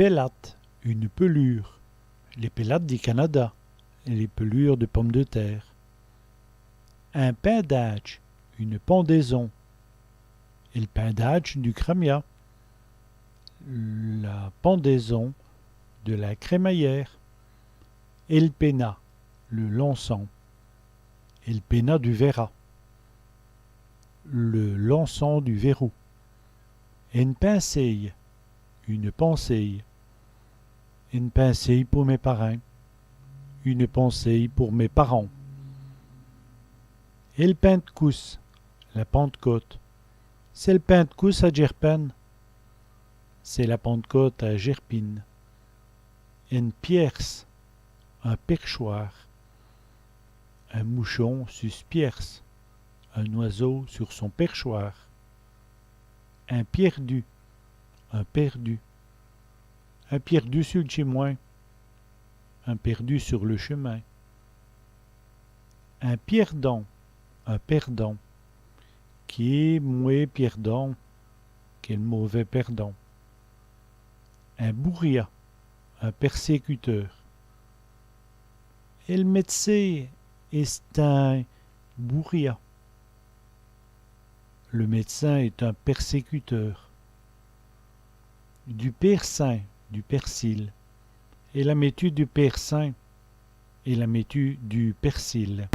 pellate, une pelure. Les pellates du Canada, et les pelures de pommes de terre. Un pendage, une pendaison. Et le pendage du Crimea, la pendaison de la crémaillère. Et le pénat, le lançon. Et le pénat du verra, le lançon du verrou. Et une pinceille, une penseille. Une pinceille pour mes parrains, une penseille pour mes parents. Et le pentecousse, la Pentecôte. C'est le pentecousse à Gerpen. C'est la Pentecôte à Gerpine. Une pierce, un perchoir. Un mouchon sus pierce, un oiseau sur son perchoir. Un perdu, un perdu. Un perdu sur le chemin, un perdu sur le chemin. Un perdant, qui est moins perdant qu'un mauvais perdant. Un bourria, un persécuteur. Et le médecin est un bourria. Le médecin est un persécuteur. Du persin, du persil, et la métu du persin, et la métu du persil.